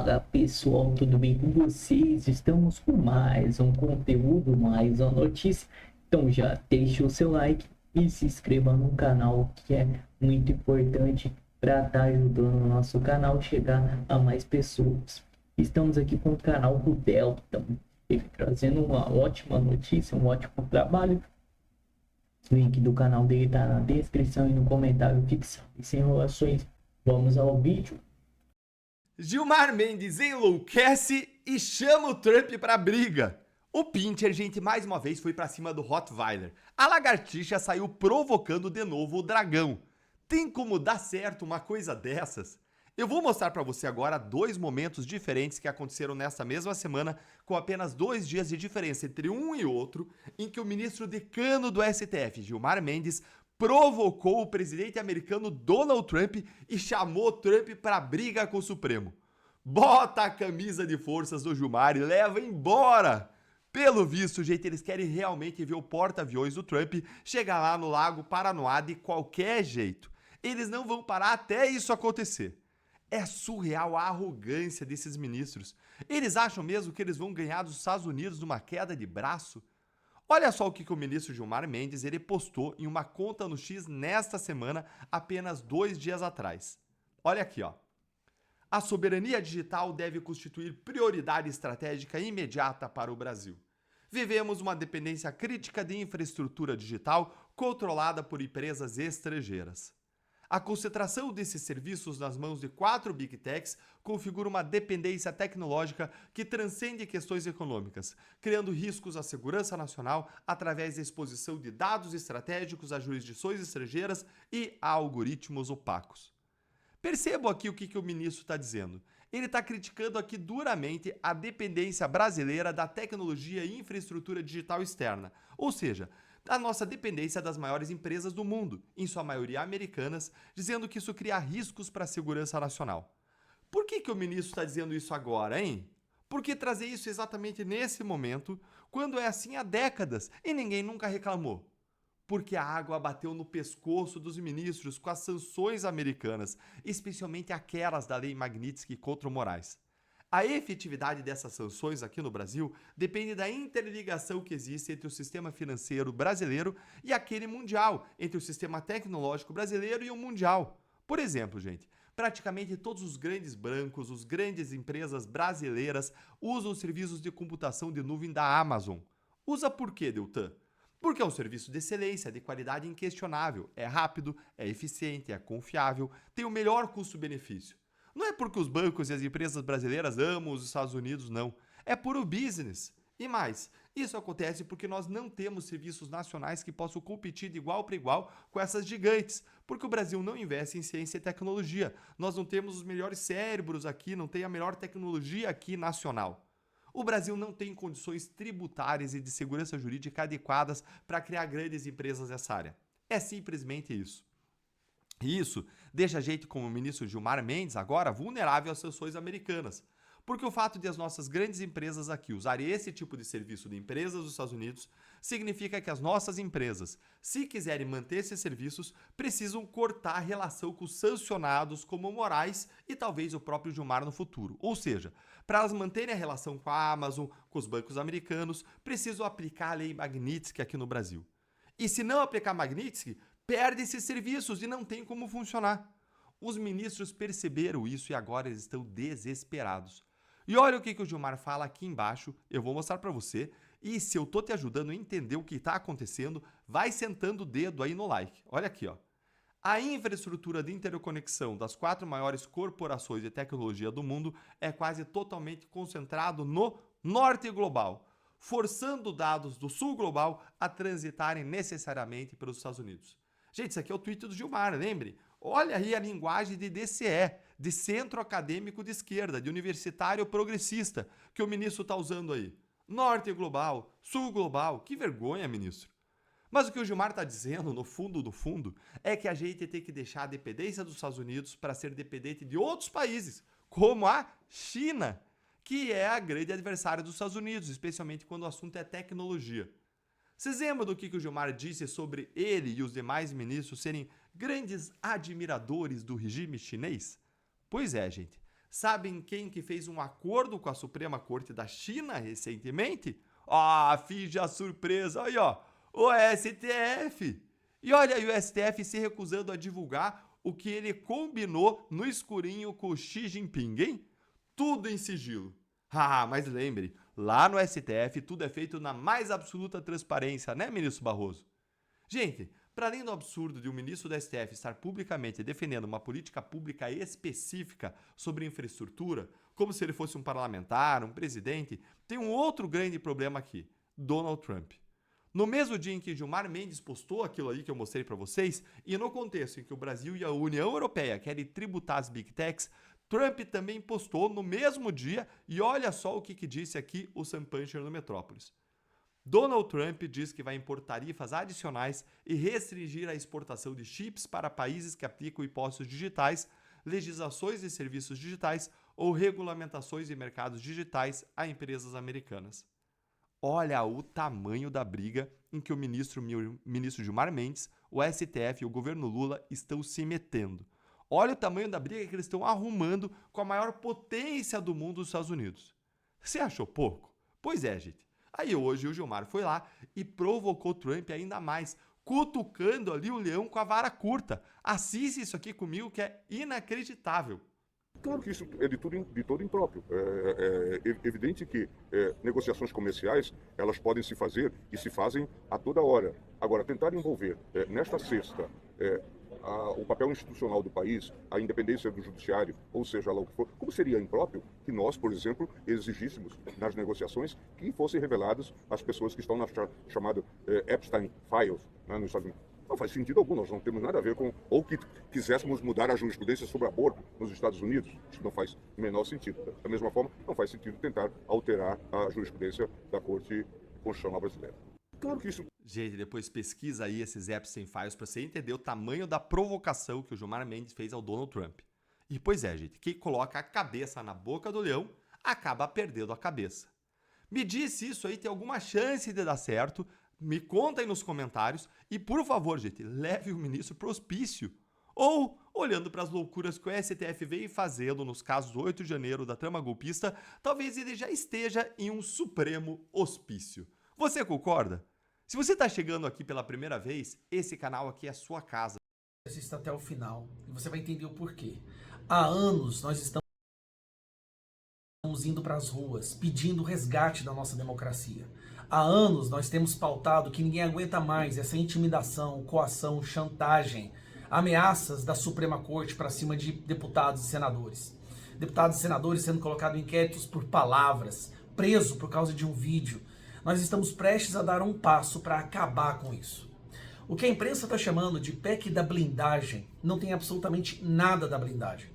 Fala pessoal, tudo bem com vocês? Estamos com mais um conteúdo, mais uma notícia. Então já deixa o seu like e se inscreva no canal, que é muito importante para estar ajudando o nosso canal a chegar a mais pessoas. Estamos aqui com o canal do Delta, ele trazendo uma ótima notícia, um ótimo trabalho. O link do canal dele está na descrição e no comentário fixado. E sem enrolações, vamos ao vídeo. Gilmar Mendes enlouquece e chama o Trump pra briga. O Pinter, gente, mais uma vez foi pra cima do Rottweiler. A lagartixa saiu provocando de novo o dragão. Tem como dar certo uma coisa dessas? Eu vou mostrar pra você agora dois momentos diferentes que aconteceram nessa mesma semana, com apenas 2 dias de diferença entre um e outro, em que o ministro decano do STF, Gilmar Mendes, provocou o presidente americano Donald Trump e chamou Trump para briga com o Supremo. Bota a camisa de forças do Gilmar e leva embora! Pelo visto, gente, eles querem realmente ver o porta-aviões do Trump chegar lá no Lago Paranoá de qualquer jeito. Eles não vão parar até isso acontecer. É surreal a arrogância desses ministros. Eles acham mesmo que eles vão ganhar dos Estados Unidos numa queda de braço? Olha só o que o ministro Gilmar Mendes ele postou em uma conta no X nesta semana, apenas 2 dias atrás. Olha aqui, ó. A soberania digital deve constituir prioridade estratégica imediata para o Brasil. Vivemos uma dependência crítica de infraestrutura digital controlada por empresas estrangeiras. A concentração desses serviços nas mãos de 4 Big Techs configura uma dependência tecnológica que transcende questões econômicas, criando riscos à segurança nacional através da exposição de dados estratégicos a jurisdições estrangeiras e a algoritmos opacos. Percebam aqui o que o ministro está dizendo. Ele está criticando aqui duramente a dependência brasileira da tecnologia e infraestrutura digital externa, ou seja, a nossa dependência das maiores empresas do mundo, em sua maioria americanas, dizendo que isso cria riscos para a segurança nacional. Por que o ministro está dizendo isso agora, hein? Por que trazer isso exatamente nesse momento, quando é assim há décadas e ninguém nunca reclamou? Porque a água bateu no pescoço dos ministros com as sanções americanas, especialmente aquelas da Lei Magnitsky contra o Moraes. A efetividade dessas sanções aqui no Brasil depende da interligação que existe entre o sistema financeiro brasileiro e aquele mundial, entre o sistema tecnológico brasileiro e o mundial. Por exemplo, gente, praticamente todos os grandes bancos, as grandes empresas brasileiras usam os serviços de computação de nuvem da Amazon. Usa por quê, Deltan? Porque é um serviço de excelência, de qualidade inquestionável, é rápido, é eficiente, é confiável, tem o melhor custo-benefício. Não é porque os bancos e as empresas brasileiras amam os Estados Unidos, não. É puro business. E mais, isso acontece porque nós não temos serviços nacionais que possam competir de igual para igual com essas gigantes, porque o Brasil não investe em ciência e tecnologia. Nós não temos os melhores cérebros aqui, não tem a melhor tecnologia aqui nacional. O Brasil não tem condições tributárias e de segurança jurídica adequadas para criar grandes empresas nessa área. É simplesmente isso. E isso deixa a gente, como o ministro Gilmar Mendes, agora vulnerável às sanções americanas. Porque o fato de as nossas grandes empresas aqui usarem esse tipo de serviço de empresas dos Estados Unidos significa que as nossas empresas, se quiserem manter esses serviços, precisam cortar a relação com os sancionados como Moraes e talvez o próprio Gilmar no futuro. Ou seja, para elas manterem a relação com a Amazon, com os bancos americanos, precisam aplicar a lei Magnitsky aqui no Brasil. E se não aplicar Magnitsky, perde esses serviços e não tem como funcionar. Os ministros perceberam isso e agora eles estão desesperados. E olha o que o Gilmar fala aqui embaixo, eu vou mostrar para você. E se eu tô te ajudando a entender o que está acontecendo, vai sentando o dedo aí no like. Olha aqui, ó. A infraestrutura de interconexão das 4 maiores corporações de tecnologia do mundo é quase totalmente concentrado no norte global, forçando dados do sul global a transitarem necessariamente pelos Estados Unidos. Gente, isso aqui é o tweet do Gilmar, lembre? Olha aí a linguagem de DCE, de Centro Acadêmico de Esquerda, de Universitário Progressista, que o ministro está usando aí. Norte global, sul global, que vergonha, ministro. Mas o que o Gilmar está dizendo, no fundo do fundo, é que a gente tem que deixar a dependência dos Estados Unidos para ser dependente de outros países, como a China, que é a grande adversária dos Estados Unidos, especialmente quando o assunto é tecnologia. Vocês lembram do que o Gilmar disse sobre ele e os demais ministros serem grandes admiradores do regime chinês? Pois é, gente. Sabem quem que fez um acordo com a Suprema Corte da China recentemente? Ah, finge a surpresa, aí ó, o STF. E olha aí o STF se recusando a divulgar o que ele combinou no escurinho com o Xi Jinping, hein? Tudo em sigilo. Ah, mas lembre, lá no STF tudo é feito na mais absoluta transparência, né, ministro Barroso? Gente, para além do absurdo de um ministro do STF estar publicamente defendendo uma política pública específica sobre infraestrutura, como se ele fosse um parlamentar, um presidente, tem um outro grande problema aqui: Donald Trump. No mesmo dia em que Gilmar Mendes postou aquilo aí que eu mostrei para vocês, e no contexto em que o Brasil e a União Europeia querem tributar as Big Techs, Trump também postou no mesmo dia, e olha só o que disse aqui o Sam Puncher no Metrópolis. Donald Trump diz que vai impor tarifas adicionais e restringir a exportação de chips para países que aplicam impostos digitais, legislações de serviços digitais ou regulamentações de mercados digitais a empresas americanas. Olha o tamanho da briga em que o ministro Gilmar Mendes, o STF e o governo Lula estão se metendo. Olha o tamanho da briga que eles estão arrumando com a maior potência do mundo, os Estados Unidos. Você achou pouco? Pois é, gente. Aí hoje o Gilmar foi lá e provocou Trump ainda mais, cutucando ali o leão com a vara curta. Assiste isso aqui comigo que é inacreditável. Claro que isso é de todo impróprio. É evidente que negociações comerciais, elas podem se fazer e se fazem a toda hora. Agora, tentar envolver nesta cesta o papel institucional do país, a independência do judiciário, ou seja lá o que for, como seria impróprio que nós, por exemplo, exigíssemos nas negociações que fossem reveladas as pessoas que estão na chamada Epstein Files, né, nos Estados Unidos. Não faz sentido algum, nós não temos nada a ver com, ou que quiséssemos mudar a jurisprudência sobre aborto nos Estados Unidos, isso não faz o menor sentido. Da mesma forma, não faz sentido tentar alterar a jurisprudência da Corte Constitucional Brasileira. Claro que isso... Gente, depois pesquisa aí esses Epstein Files para você entender o tamanho da provocação que o Gilmar Mendes fez ao Donald Trump. E pois é, gente, quem coloca a cabeça na boca do leão acaba perdendo a cabeça. Me diz se isso aí tem alguma chance de dar certo, me conta aí nos comentários e, por favor, gente, leve o ministro pro hospício. Ou, olhando para as loucuras que o STF vem fazendo nos casos 8 de janeiro da trama golpista, talvez ele já esteja em um supremo hospício. Você concorda? Se você está chegando aqui pela primeira vez, esse canal aqui é a sua casa. Assista até o final e você vai entender o porquê. Há anos nós estamos indo para as ruas pedindo o resgate da nossa democracia. Há anos nós temos pautado que ninguém aguenta mais essa intimidação, coação, chantagem, ameaças da Suprema Corte para cima de deputados e senadores. Deputados e senadores sendo colocados em inquéritos por palavras, preso por causa de um vídeo. Nós estamos prestes a dar um passo para acabar com isso. O que a imprensa está chamando de PEC da blindagem não tem absolutamente nada da blindagem.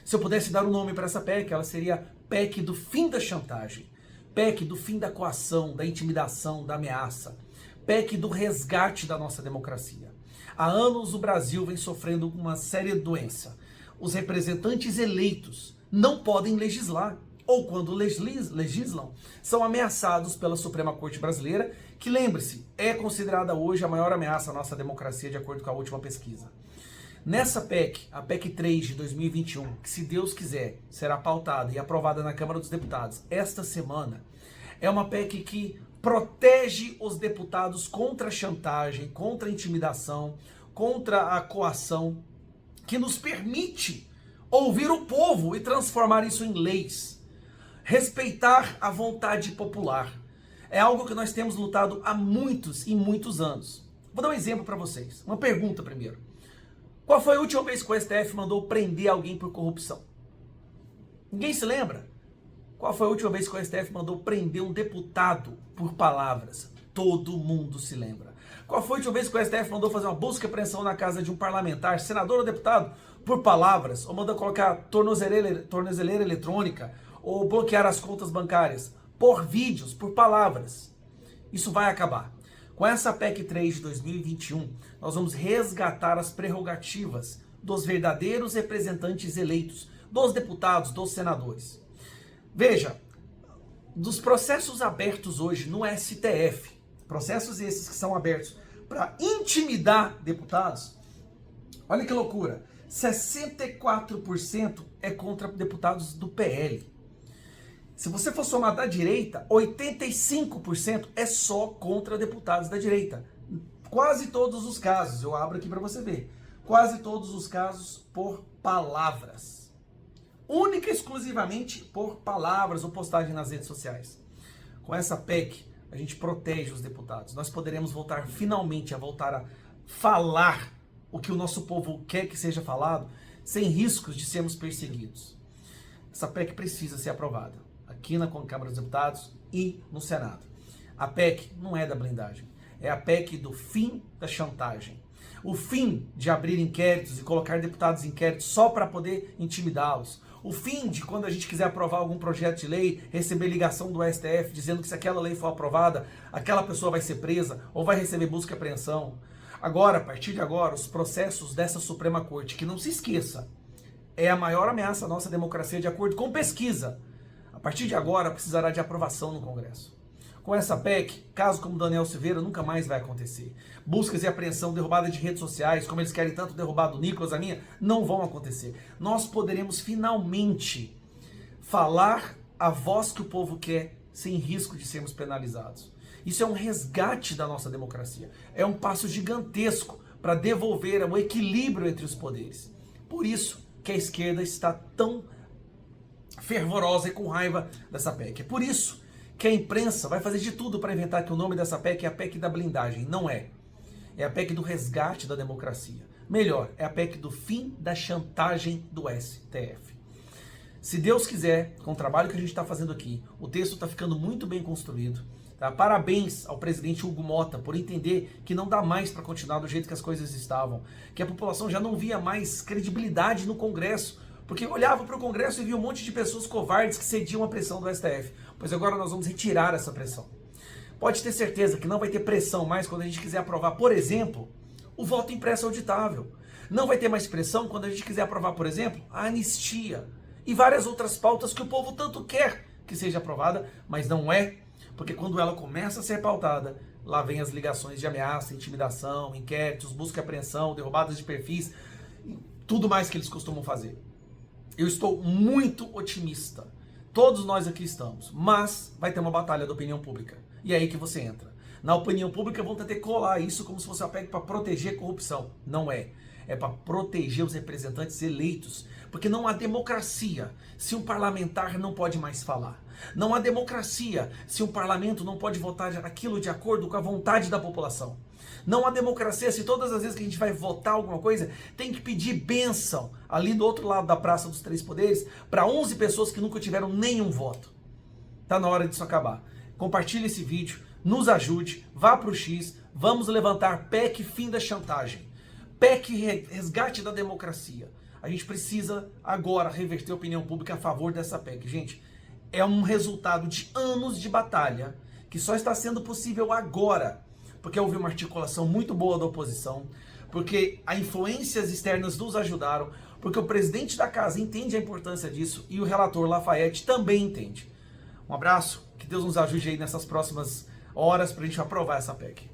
Se eu pudesse dar um nome para essa PEC, ela seria PEC do fim da chantagem, PEC do fim da coação, da intimidação, da ameaça, PEC do resgate da nossa democracia. Há anos o Brasil vem sofrendo uma séria doença. Os representantes eleitos não podem legislar, ou quando legislam, são ameaçados pela Suprema Corte Brasileira, que, lembre-se, é considerada hoje a maior ameaça à nossa democracia, de acordo com a última pesquisa. Nessa PEC, a PEC 3 de 2021, que, se Deus quiser, será pautada e aprovada na Câmara dos Deputados esta semana, é uma PEC que protege os deputados contra a chantagem, contra a intimidação, contra a coação, que nos permite ouvir o povo e transformar isso em leis. Respeitar a vontade popular. É algo que nós temos lutado há muitos e muitos anos. Vou dar um exemplo para vocês. Uma pergunta primeiro. Qual foi a última vez que o STF mandou prender alguém por corrupção? Ninguém se lembra? Qual foi a última vez que o STF mandou prender um deputado por palavras? Todo mundo se lembra. Qual foi a última vez que o STF mandou fazer uma busca e apreensão na casa de um parlamentar, senador ou deputado, por palavras? Ou mandou colocar tornozeleira eletrônica? Ou bloquear as contas bancárias por vídeos, por palavras? Isso vai acabar. Com essa PEC 3 de 2021, nós vamos resgatar as prerrogativas dos verdadeiros representantes eleitos, dos deputados, dos senadores. Veja, dos processos abertos hoje no STF, processos esses que são abertos para intimidar deputados, olha que loucura, 64% é contra deputados do PL. Se você for somar da direita, 85% é só contra deputados da direita. Quase todos os casos, eu abro aqui para você ver, quase todos os casos por palavras. Única e exclusivamente por palavras ou postagem nas redes sociais. Com essa PEC, a gente protege os deputados. Nós poderemos voltar finalmente a voltar a falar o que o nosso povo quer que seja falado, sem riscos de sermos perseguidos. Essa PEC precisa ser aprovada, aqui na Câmara dos Deputados e no Senado. A PEC não é da blindagem, é a PEC do fim da chantagem. O fim de abrir inquéritos e colocar deputados em inquéritos só para poder intimidá-los. O fim de, quando a gente quiser aprovar algum projeto de lei, receber ligação do STF dizendo que se aquela lei for aprovada, aquela pessoa vai ser presa ou vai receber busca e apreensão. Agora, a partir de agora, os processos dessa Suprema Corte, que não se esqueça, é a maior ameaça à nossa democracia de acordo com pesquisa. A partir de agora, precisará de aprovação no Congresso. Com essa PEC, caso como Daniel Silveira, nunca mais vai acontecer. Buscas e apreensão, derrubada de redes sociais, como eles querem tanto derrubar do Nicolas, a minha, não vão acontecer. Nós poderemos finalmente falar a voz que o povo quer, sem risco de sermos penalizados. Isso é um resgate da nossa democracia. É um passo gigantesco para devolver o equilíbrio entre os poderes. Por isso que a esquerda está tão fervorosa e com raiva dessa PEC. É por isso que a imprensa vai fazer de tudo para inventar que o nome dessa PEC é a PEC da blindagem. Não é. É a PEC do resgate da democracia. Melhor, é a PEC do fim da chantagem do STF. Se Deus quiser, com o trabalho que a gente está fazendo aqui, o texto está ficando muito bem construído. Tá? Parabéns ao presidente Hugo Mota por entender que não dá mais para continuar do jeito que as coisas estavam. Que a população já não via mais credibilidade no Congresso. Porque olhava para o Congresso e via um monte de pessoas covardes que cediam à pressão do STF. Pois agora nós vamos retirar essa pressão. Pode ter certeza que não vai ter pressão mais quando a gente quiser aprovar, por exemplo, o voto impresso auditável. Não vai ter mais pressão quando a gente quiser aprovar, por exemplo, a anistia. E várias outras pautas que o povo tanto quer que seja aprovada, mas não é. Porque quando ela começa a ser pautada, lá vem as ligações de ameaça, intimidação, inquéritos, busca e apreensão, derrubadas de perfis, tudo mais que eles costumam fazer. Eu estou muito otimista. Todos nós aqui estamos. Mas vai ter uma batalha da opinião pública. E é aí que você entra. Na opinião pública vão tentar colar isso como se fosse uma PEC para proteger a corrupção. Não é. É para proteger os representantes eleitos. Porque não há democracia se um parlamentar não pode mais falar. Não há democracia se um parlamento não pode votar aquilo de acordo com a vontade da população. Não há democracia se todas as vezes que a gente vai votar alguma coisa, tem que pedir bênção ali do outro lado da Praça dos Três Poderes para 11 pessoas que nunca tiveram nenhum voto. Tá na hora disso acabar. Compartilhe esse vídeo, nos ajude, vá para o X, vamos levantar PEC fim da chantagem. PEC resgate da democracia. A gente precisa agora reverter a opinião pública a favor dessa PEC. Gente, é um resultado de anos de batalha que só está sendo possível agora. Porque houve uma articulação muito boa da oposição, porque as influências externas nos ajudaram, porque o presidente da casa entende a importância disso e o relator Lafayette também entende. Um abraço, que Deus nos ajude aí nessas próximas horas para a gente aprovar essa PEC.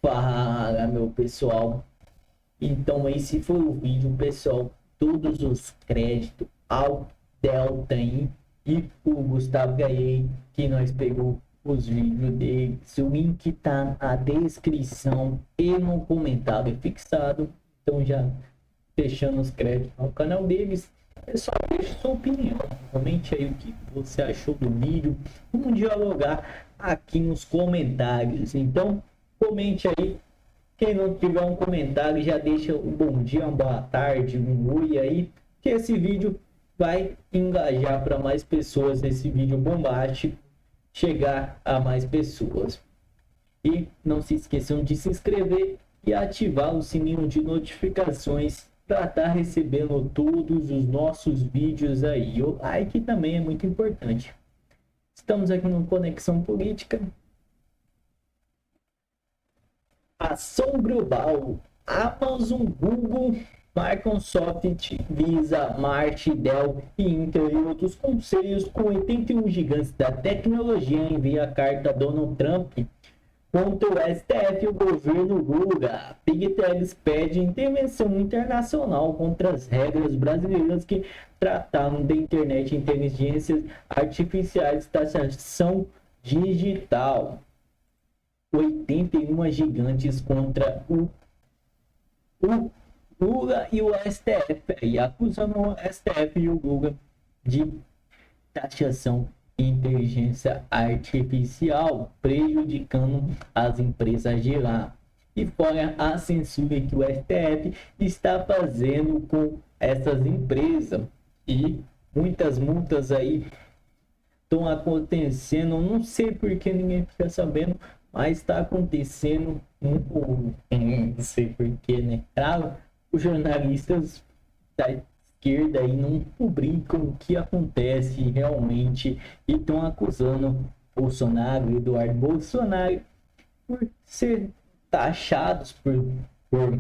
Fala, meu pessoal. Então esse foi o vídeo, pessoal. Todos os créditos ao Delta e o Gustavo Gaiei, que nós pegou os vídeos deles. O link tá na descrição e no comentário fixado. Então já fechando os créditos ao canal deles. Pessoal, deixe sua opinião. Comente aí o que você achou do vídeo. Vamos dialogar aqui nos comentários. Então, comente aí. Quem não tiver um comentário, já deixa um bom dia, uma boa tarde, um oi aí. Que esse vídeo vai engajar para mais pessoas, esse vídeo bombástico chegar a mais pessoas. E não se esqueçam de se inscrever e ativar o sininho de notificações para estar recebendo todos os nossos vídeos aí. O like também é muito importante. Estamos aqui no Conexão Política. Ação global. Amazon, Google, Microsoft, Visa, Marte, Dell e Intel e outros conselhos com 81 gigantes da tecnologia envia carta a Donald Trump Contra o STF e o governo Lula, Big Techs pede intervenção internacional contra as regras brasileiras que trataram da internet, inteligências artificiais, taxação digital. 81 gigantes contra o Lula e o STF, e acusando o STF e o Lula de taxação inteligência artificial, prejudicando as empresas de lá. E fora a censura que o STF está fazendo com essas empresas. E muitas multas aí estão acontecendo, não sei porque ninguém fica sabendo, mas está acontecendo, não sei porquê, né? Claro, os jornalistas da esquerda aí não publicam o que acontece realmente e estão acusando Bolsonaro, Eduardo Bolsonaro, por ser taxados por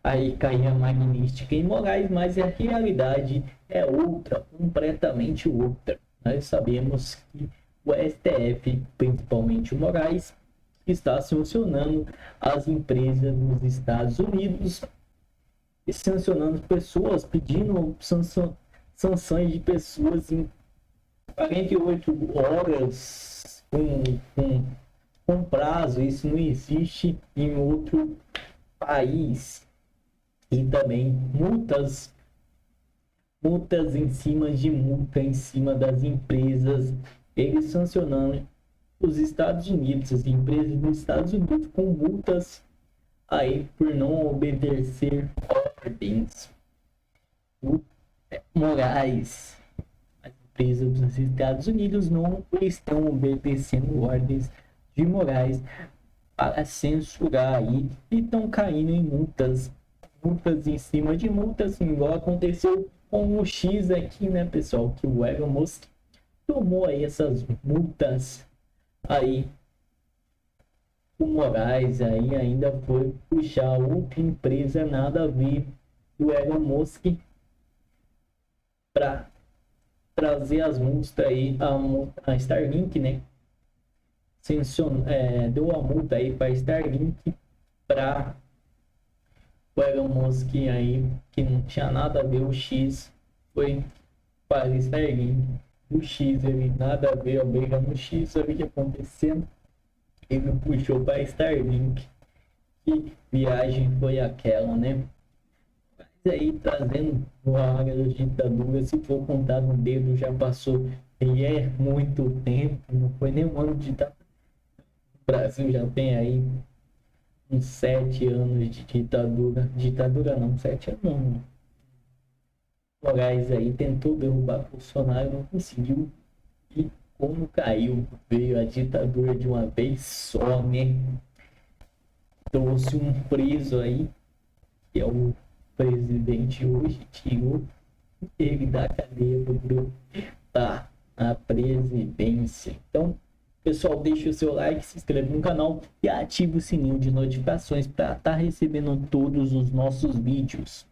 aí cair a magnífica em Moraes, mas a realidade é outra, completamente outra. Nós sabemos que o STF, principalmente o Moraes, está sancionando as empresas nos Estados Unidos e sancionando pessoas, pedindo sanções de pessoas em 48 horas com prazo. Isso não existe em outro país. E também multas em cima de multa em cima das empresas, eles sancionando os Estados Unidos, as empresas dos Estados Unidos com multas aí por não obedecer ordens. O Moraes, as empresas dos Estados Unidos não estão obedecendo ordens de Moraes para censurar aí e estão caindo em multas em cima de multas, igual aconteceu com o X aqui, né, pessoal, que o Elon Musk tomou aí essas multas aí. O Moraes aí ainda foi puxar outra empresa nada a ver do Elon Musk para trazer as multas aí, a Starlink, né, deu a multa aí para Starlink, para o Elon Musk aí, que não tinha nada a ver. O X foi para Starlink, o X ele nada a ver, obriga no X, sabe o que acontecendo, ele puxou para Starlink. Que viagem foi aquela, né? Mas aí trazendo a área da ditadura, se for contar no dedo, já passou, e é muito tempo, não foi nem um ano de ditadura. O Brasil já tem aí uns 7 anos de ditadura. Ditadura não, 7 anos não. Moraes aí tentou derrubar Bolsonaro, não conseguiu. E como caiu, veio a ditadura de uma vez só, né? Trouxe um preso aí, que é o presidente hoje, tirou ele da cadeia para a presidência. Então, pessoal, deixa o seu like, se inscreve no canal e ativa o sininho de notificações para estar recebendo todos os nossos vídeos.